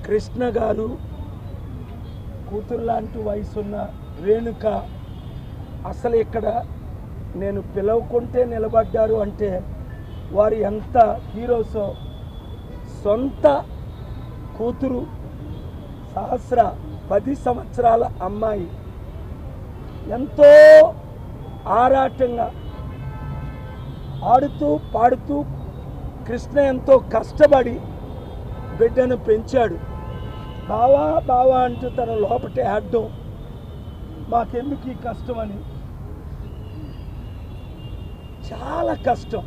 కృష్ణ గారు కూతురు లాంటి వయసున్న రేణుక అసలు ఇక్కడ నేను పిలవకుంటే నిలబడ్డారు అంటే వారు ఎంత హీరోసో. సొంత కూతురు 10 సంవత్సరాల అమ్మాయి ఎంతో ఆరాటంగా ఆడుతూ పాడుతూ కృష్ణ ఎంతో కష్టపడి బిడ్డను పెంచాడు. బావా బావా అంటూ తన లోపటే ఆడడం, మాకెందుకు ఈ కష్టం అని. చాలా కష్టం.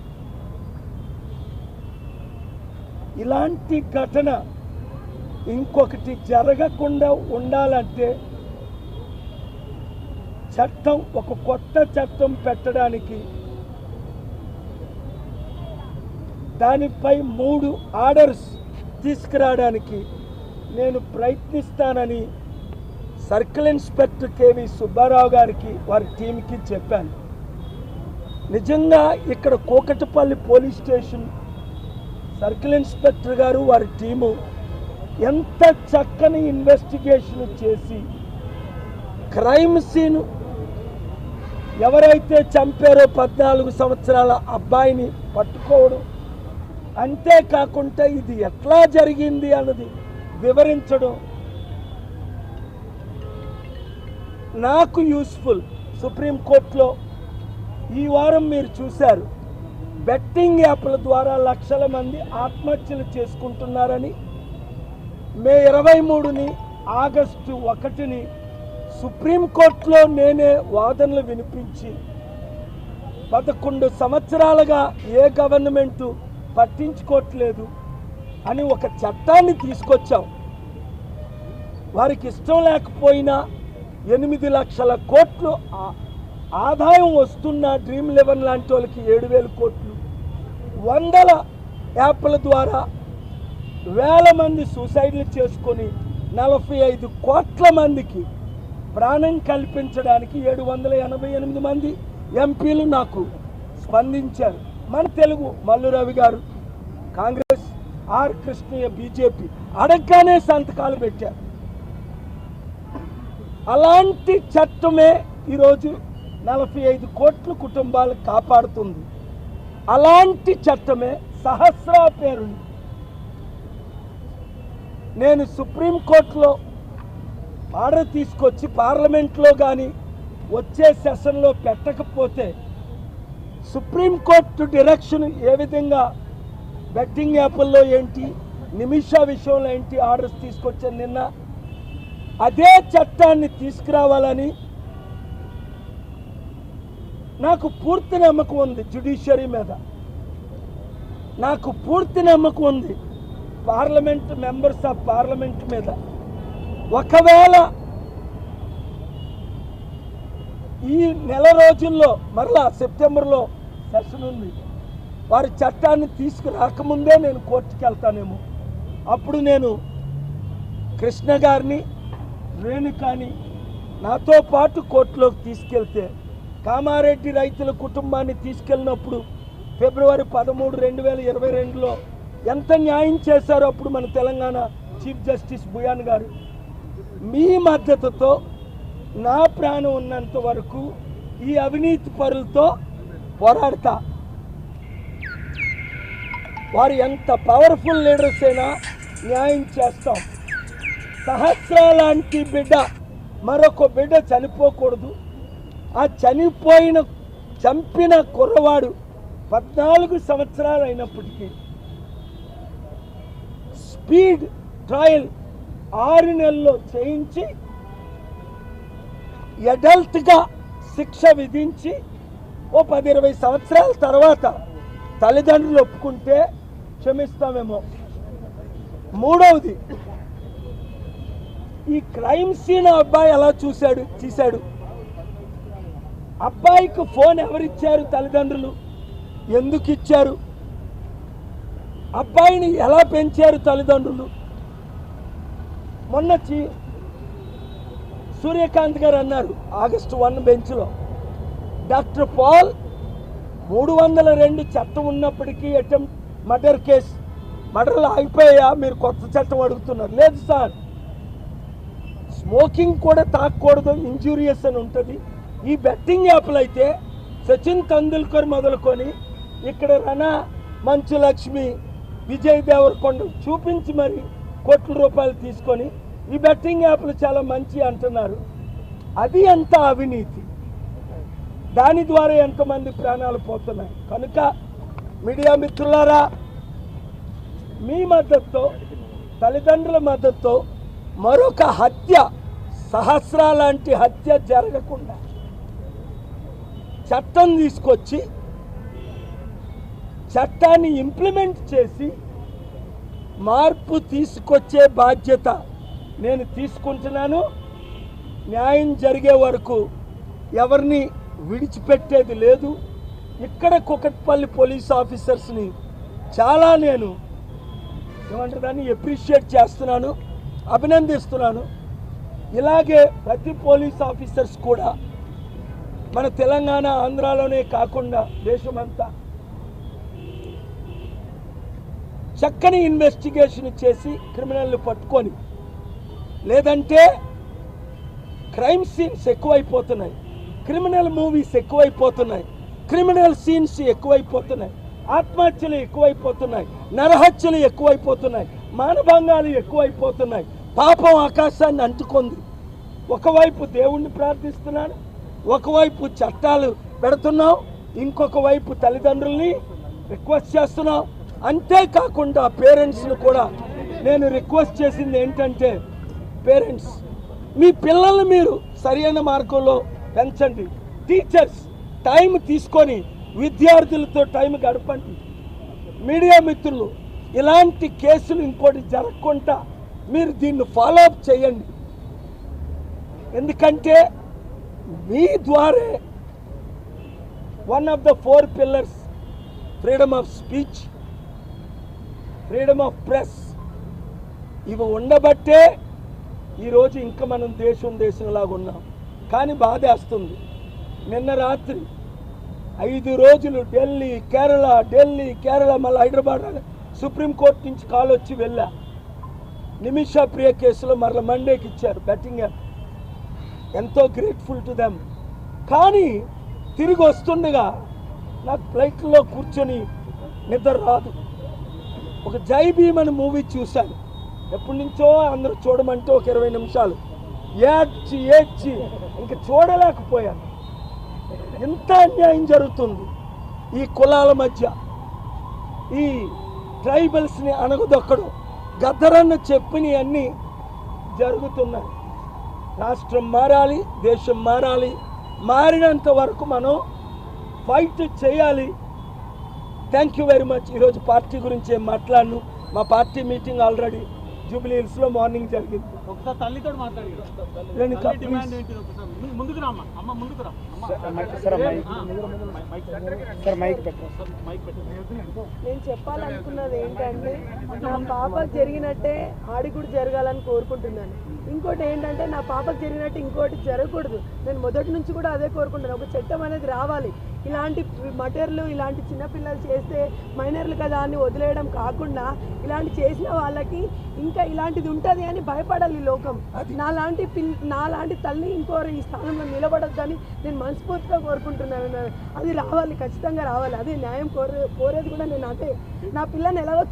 ఇలాంటి ఘటన ఇంకొకటి జరగకుండా ఉండాలంటే చట్టం, ఒక కొత్త చట్టం పెట్టడానికి, దానిపై 3 ఆర్డర్స్ తీసుకురావడానికి నేను ప్రయత్నిస్తానని సర్కిల్ ఇన్స్పెక్టర్ కేవి సుబ్బారావు గారికి వారి టీంకి చెప్పాను. నిజంగా ఇక్కడ Kukatpally police station circle inspector గారు వారి టీము ఎంత చక్కని ఇన్వెస్టిగేషన్ చేసి క్రైమ్ సీన్ ఎవరైతే చంపారో 14 సంవత్సరాల అబ్బాయిని పట్టుకోవడం, అంతేకాకుండా ఇది ఎట్లా జరిగింది అన్నది వివరించడం నాకు యూస్ఫుల్. సుప్రీంకోర్టులో ఈ వారం మీరు చూశారు, బెట్టింగ్ యాప్ల ద్వారా లక్షల మంది ఆత్మహత్యలు చేసుకుంటున్నారని మే 23ని ఆగస్టు 1ని సుప్రీంకోర్టులో నేనే వాదనలు వినిపించి 11 సంవత్సరాలుగా ఏ గవర్నమెంటు పట్టించుకోవట్లేదు అని ఒక చట్టాన్ని తీసుకొచ్చాం. వారికి ఇష్టం లేకపోయినా 8 లక్షల కోట్లు ఆదాయం వస్తున్న డ్రీమ్11 లాంటి వాళ్ళకి 7,000 కోట్లు, 100 యాప్ల ద్వారా వేల మంది సూసైడ్లు చేసుకొని 45 కోట్ల మందికి ప్రాణం కల్పించడానికి 788 మంది ఎంపీలు నాకు స్పందించారు. మన తెలుగు మల్లు రవి గారు కాంగ్రెస్, ఆర్ కృష్ణయ్య బీజేపీ అడగగానే సంతకాలు పెట్టారు. అలాంటి చట్టమే ఈరోజు 45 కోట్ల కుటుంబాలు కాపాడుతుంది. అలాంటి చట్టమే సహస్ర పేరుని నేను సుప్రీంకోర్టులో ఆర్డర్ తీసుకొచ్చి పార్లమెంట్లో కానీ వచ్చే సెషన్లో పెట్టకపోతే సుప్రీంకోర్టు డైరెక్షన్ ఏ విధంగా బెట్టింగ్ యాప్ల్లో ఏంటి, నిమిషా విషయంలో ఏంటి ఆర్డర్స్ తీసుకొచ్చాను నిన్న, అదే చట్టాన్ని తీసుకురావాలని నాకు పూర్తి నమ్మకం ఉంది. జ్యుడిషియరీ మీద నాకు పూర్తి నమ్మకం ఉంది. పార్లమెంట్ మెంబర్స్ ఆఫ్ పార్లమెంట్ మీద ఒకవేళ ఈ నెల రోజుల్లో మరలా సెప్టెంబర్లో సెషన్ ఉంది, వారి చట్టాన్ని తీసుకురాకముందే నేను కోర్టుకి వెళ్తానేమో. అప్పుడు నేను కృష్ణ గారిని, రేణుకాని నాతో పాటు కోర్టులోకి తీసుకెళ్తే, కామారెడ్డి రైతుల కుటుంబాన్ని తీసుకెళ్ళినప్పుడు ఫిబ్రవరి 13, 2022లో ఎంత న్యాయం చేశారో అప్పుడు మన తెలంగాణ చీఫ్ జస్టిస్ బుయాన్ గారు. మీ మద్దతుతో నా ప్రాణం ఉన్నంత వరకు ఈ అవినీతి పరులతో పోరాడతా. వారు ఎంత పవర్ఫుల్ లీడర్స్ అయినా న్యాయం చేస్తాం. సహస్ర లాంటి బిడ్డ, మరొక బిడ్డ చనిపోకూడదు. ఆ చంపిన కుర్రవాడు 14 సంవత్సరాలు అయినప్పటికీ స్పీడ్ ట్రయల్ 6 నెలల్లో చేయించి అడల్ట్గా శిక్ష విధించి ఓ 10-20 సంవత్సరాల తర్వాత తల్లిదండ్రులు ఒప్పుకుంటే క్షమిస్తామేమో. మూడవది, ఈ క్రైమ్ సీన్ అబ్బాయి ఎలా చూశాడు. అబ్బాయికి ఫోన్ ఎవరిచ్చారు? తల్లిదండ్రులు. ఎందుకు ఇచ్చారు? అబ్బాయిని ఎలా పెంచారు తల్లిదండ్రులు? మొన్న సూర్యకాంత్ గారు అన్నారు ఆగస్టు 1 బెంచ్లో, డాక్టర్ పాల్ 302 చట్టం ఉన్నప్పటికీ అటెంప్ట్ మర్డర్ కేసు మర్డర్లు ఆగిపోయా, మీరు కొత్త చట్టం అడుగుతున్నారు. లేదు సార్, స్మోకింగ్ కూడా తాగకూడదు, ఇంజూరియస్ అని ఉంటుంది. ఈ బెట్టింగ్ యాప్లు అయితే సచిన్ తెందుల్కర్ మొదలుకొని ఇక్కడ రనా, మంచు లక్ష్మి, విజయ్ దేవరకొండ చూపించి మరి కోట్ల రూపాయలు తీసుకొని ఈ బెట్టింగ్ యాప్లు చాలా మంచి అంటున్నారు. అది ఎంత అవినీతి, దాని ద్వారా ఎంతమంది ప్రాణాలు పోతున్నాయి. కనుక మీడియా మిత్రులారా, మీ మద్దతుతో, తల్లిదండ్రుల మద్దతుతో మరొక హత్య, సహస్ర లాంటి హత్య జరగకుండా చట్టం తీసుకొచ్చి చట్టాన్ని ఇంప్లిమెంట్ చేసి మార్పు తీసుకొచ్చే బాధ్యత నేను తీసుకుంటున్నాను. న్యాయం జరిగే వరకు ఎవరిని విడిచిపెట్టేది లేదు. ఇక్కడ కుకట్పల్లి పోలీస్ ఆఫీసర్స్ని చాలా నేను ఏమంటారని అప్రిషియేట్ చేస్తున్నాను, అభినందిస్తున్నాను. ఇలాగే ప్రతి పోలీస్ ఆఫీసర్స్ కూడా మన తెలంగాణ, ఆంధ్రాలోనే కాకుండా దేశమంతా చక్కని ఇన్వెస్టిగేషన్ చేసి క్రిమినల్ని పట్టుకొని, లేదంటే క్రైమ్ సీన్స్ ఎక్కువైపోతున్నాయి, క్రిమినల్ మూవీస్ ఎక్కువైపోతున్నాయి, క్రిమినల్ సీన్స్ ఎక్కువైపోతున్నాయి, ఆత్మహత్యలు ఎక్కువైపోతున్నాయి, నరహత్యలు ఎక్కువైపోతున్నాయి, మానభంగాలు ఎక్కువైపోతున్నాయి. పాపం ఆకాశాన్ని అంటుకుంది. ఒకవైపు దేవుణ్ణి ప్రార్థిస్తున్నాను, ఒకవైపు చట్టాలు పెడుతున్నాం, ఇంకొక వైపు తల్లిదండ్రుల్ని రిక్వెస్ట్ చేస్తున్నాం. అంతేకాకుండా పేరెంట్స్ని కూడా నేను రిక్వెస్ట్ చేసింది ఏంటంటే, పేరెంట్స్ మీ పిల్లల్ని మీరు సరైన మార్గంలో పెంచండి. టీచర్స్ టైం తీసుకొని విద్యార్థులతో టైం గడపండి. మీడియా మిత్రులు, ఇలాంటి కేసులు ఇంకోటి జరగకుండా మీరు దీన్ని ఫాలో అప్ చేయండి. ఎందుకంటే మీ ద్వారే one of the 4 pillars, freedom of speech, freedom of press, ఇవి ఉండబట్టే ఈరోజు ఇంకా మనం దేశంలాగా ఉన్నాం. కానీ బాధేస్తుంది, నిన్న రాత్రి 5 రోజులు ఢిల్లీ కేరళ మళ్ళీ హైదరాబాద్ సుప్రీంకోర్టు నుంచి కాల్ వచ్చి వెళ్ళా. నిమిషా ప్రియ కేసులో మరల మండేకి ఇచ్చారు బెట్టింగ్ యాప్. ఎంతో గ్రేట్ఫుల్ టు దెమ్. కానీ తిరిగి వస్తుండగా నాకు ఫ్లైట్లో కూర్చొని నిద్ర రాదు. ఒక జై భీమ్ అని మూవీ చూశాను. ఎప్పటి నుంచో అందరూ చూడమంటే ఒక 20 నిమిషాలు ఏడ్చి ఇంక చూడలేకపోయాను. ఎంత అన్యాయం జరుగుతుంది ఈ కులాల మధ్య, ఈ ట్రైబల్స్ని అణగదొక్కడం, గద్దరన్న చెప్పినవన్నీ జరుగుతున్నాయి. రాష్ట్రం మారాలి, దేశం మారాలి. మారినంత వరకు మనం ఫైట్ చేయాలి. Thank you very much. ఈరోజు పార్టీ గురించి ఏం మాట్లాడను. మా పార్టీ మీటింగ్ ఆల్రెడీ జూబ్లీ హిల్స్లో మార్నింగ్ జరిగింది. ఒకసారి తల్లితో మాట్లాడి నేను చెప్పాలనుకున్నది ఏంటంటే, నా పాపకు జరిగినట్టే ఆడి కూడా జరగాలని కోరుకుంటున్నాను. ఇంకోటి ఏంటంటే, నా పాపకు జరిగినట్టు ఇంకోటి జరగకూడదు. నేను మొదటి నుంచి కూడా అదే కోరుకుంటున్నాను. ఒక చట్టం అనేది రావాలి. ఇలాంటి మటర్లు, ఇలాంటి చిన్నపిల్లలు చేస్తే మైనర్లు కదా అని వదిలేయడం కాకుండా, ఇలాంటి చేసిన వాళ్ళకి ఇంకా ఇలాంటిది ఉంటుంది అని భయపడాలి లోకం. నాలాంటి తల్లి ఇంకోరు ఈ స్థానంలో నిలబడొద్దని నేను మనస్ఫూర్తిగా కోరుకుంటున్నాను. అది రావాలి, ఖచ్చితంగా రావాలి. అదే న్యాయం కోరేది కూడా నేను. అదే నా పిల్లని ఎలాగో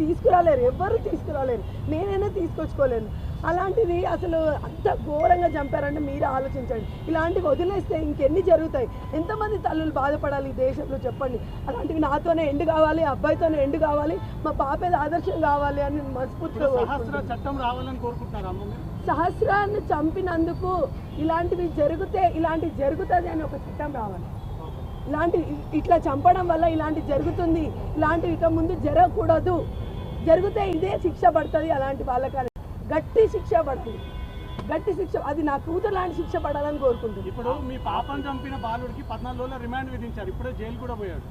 తీసుకురాలేరు, ఎవ్వరూ తీసుకురాలేరు, నేనైనా తీసుకొచ్చుకోలేను. అలాంటిది అసలు అంత ఘోరంగా చంపారంటే మీరే ఆలోచించండి. ఇలాంటివి వదిలేస్తే ఇంకెన్ని జరుగుతాయి? ఎంతమంది తల్లులు బాధపడాలి ఈ దేశంలో చెప్పండి. అలాంటివి నాతోనే ఎండు కావాలి, అబ్బాయితోనే ఎండు కావాలి, మా పాపేది ఆదర్శం కావాలి అని మనస్ఫూర్తిగా చట్టం రావాలని కోరుకుంటున్నారు. సహస్రాన్ని చంపినందుకు ఇలాంటివి జరుగుతుంది అని ఒక చట్టం రావాలి. ఇట్లా చంపడం వల్ల ఇలాంటి జరుగుతుంది, ఇలాంటివి ఇక ముందు జరగకూడదు. జరిగితే ఇదే శిక్ష పడుతుంది. అలాంటి వాళ్ళకి గట్టి శిక్ష పడుతుంది, గట్టి శిక్ష. అది నా కూతురు లాంటి శిక్ష పడాలని కోరుకుంటుంది. ఇప్పుడు మీ పాపను చంపిన బాలుడికి 14 రోజుల రిమాండ్ విధించారు. ఇప్పుడే జైలు కూడా పోయాడు.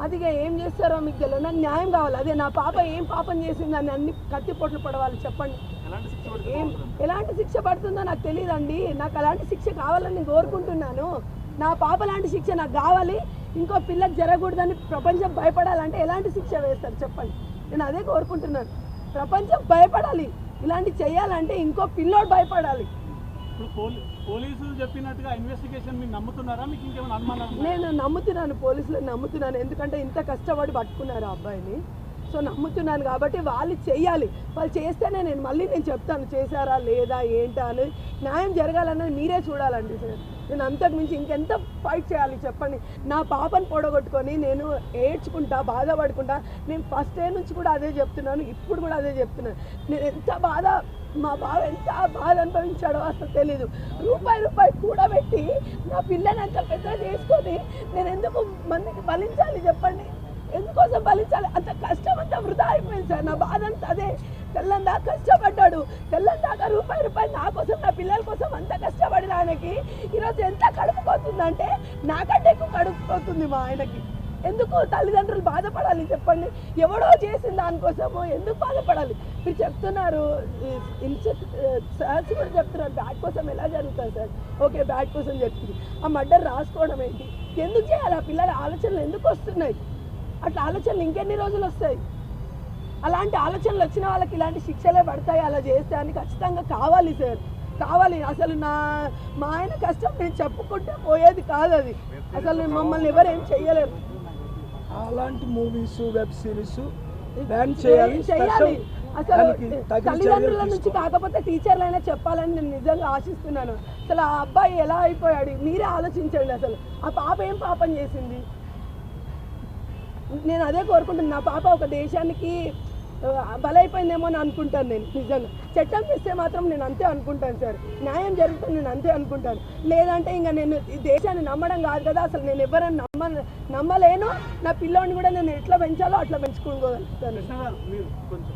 అది ఏం చేస్తారో మీకు తెలియదు. నాకు న్యాయం కావాలి. అదే నా పాప ఏం పాపం చేసిందని అన్ని కత్తిపోట్లు పడవాలి. చెప్పండి, ఎలాంటి శిక్ష పడుతుందో నాకు తెలియదండి. నాకు అలాంటి శిక్ష కావాలని నేను కోరుకుంటున్నాను. నా పాప లాంటి శిక్ష నాకు కావాలి. ఇంకో పిల్లకి జరగకూడదని ప్రపంచం భయపడాలంటే ఎలాంటి శిక్ష వేస్తారు చెప్పండి? నేను అదే కోరుకుంటున్నాను. ప్రపంచం భయపడాలి, ఇలాంటి చేయాలంటే ఇంకో పిల్లోడు భయపడాలి. ఇప్పుడు పోలీసులు చెప్పినట్టుగా ఇన్వెస్టిగేషన్ మీరు నమ్ముతున్నారా? మీకు ఇంకేమైనా అనుమానం? నేను నమ్ముతున్నాను, పోలీసులను నమ్ముతున్నాను. ఎందుకంటే ఇంత కష్టపడి పట్టుకున్నారు ఆ అబ్బాయిని. సో నమ్ముతున్నాను కాబట్టి వాళ్ళు చెయ్యాలి. వాళ్ళు చేస్తేనే నేను చెప్తాను చేశారా లేదా ఏంటా అని. న్యాయం జరగాలన్నది మీరే చూడాలండి సార్. నేను అంతకు మించి ఇంకెంత ఫైట్ చేయాలి చెప్పండి. నా పాపను పొడగొట్టుకొని నేను ఏడ్చుకుంటా, బాధపడుకుంటా. నేను ఫస్ట్ డే నుంచి కూడా అదే చెప్తున్నాను, ఇప్పుడు కూడా అదే చెప్తున్నాను. నేను ఎంత బాధ, మా బావ ఎంత బాధ అనుభవించాడో అసలు తెలీదు. రూపాయి కూడబెట్టి నా పిల్లని అంత పెద్ద చేసుకొని నేను ఎందుకు మందికి బలించాలి చెప్పండి? ఎందుకోసం బలించాలి? అంత కష్టం అంతా వృధా అయిపోయింది సార్. నా బాధ అంతా అదే. తెల్లందా కష్టపడ్డాడు, తెల్లందాకా రూపాయి నా కోసం, నా పిల్లల కోసం అంత కష్టపడిన ఆయనకి ఈరోజు ఎంత కడుపుపోతుందంటే నాకంటే ఎక్కువ కడుపుపోతుంది మా ఆయనకి. ఎందుకు తల్లిదండ్రులు బాధపడాలి చెప్పండి? ఎవడో చేసిన దానికోసమో ఎందుకు బాధపడాలి? మీరు చెప్తున్నారు, సార్స్ కూడా చెప్తున్నారు బ్యాట్ కోసం ఎలా జరుగుతుంది సార్. ఓకే, బ్యాట్ కోసం చెప్తుంది. ఆ మర్డర్ రాసుకోవడం ఏంటి? ఎందుకు చేయాలి? ఆ పిల్లల ఆలోచనలు ఎందుకు వస్తున్నాయి? అట్లా ఆలోచనలు ఇంకెన్ని రోజులు వస్తాయి? అలాంటి ఆలోచనలు వచ్చిన వాళ్ళకి ఇలాంటి శిక్షలే పడతాయి. అలా చేస్తే అని ఖచ్చితంగా కావాలి సార్, కావాలి. అసలు మా ఆయన కష్టం నేను చెప్పుకుంటే పోయేది కాదు అది. అసలు మమ్మల్ని ఎవరేం చెయ్యలేరు. అలాంటి మూవీస్, వెబ్ సిరీస్ బ్యాన్ చేయాలి. అసలు తల్లిదండ్రుల నుంచి కాకపోతే టీచర్లైనా చెప్పాలని నేను నిజంగా ఆశిస్తున్నాను. అసలు ఆ అబ్బాయి ఎలా అయిపోయాడు మీరే ఆలోచించండి. అసలు ఆ పాప ఏం పాపం చేసింది? నేను అదే కోరుకుంటున్నాను. నా పాప ఒక దేశానికి బలైపోయిందేమో అని అనుకుంటాను నేను. నిజంగా చట్టం చేస్తే మాత్రం నేను అంతే అనుకుంటాను సార్. న్యాయం జరుగుతుంది నేను అంతే అనుకుంటాను. లేదంటే ఇంకా నేను ఈ దేశాన్ని నమ్మడం కాదు కదా, అసలు నేను ఎవరైనా నమ్మలేను. నా పిల్లోని కూడా నేను ఎట్లా పెంచాలో అట్లా పెంచుకోగలుగుతాను. కృష్ణ గారు మీరు కొంచెం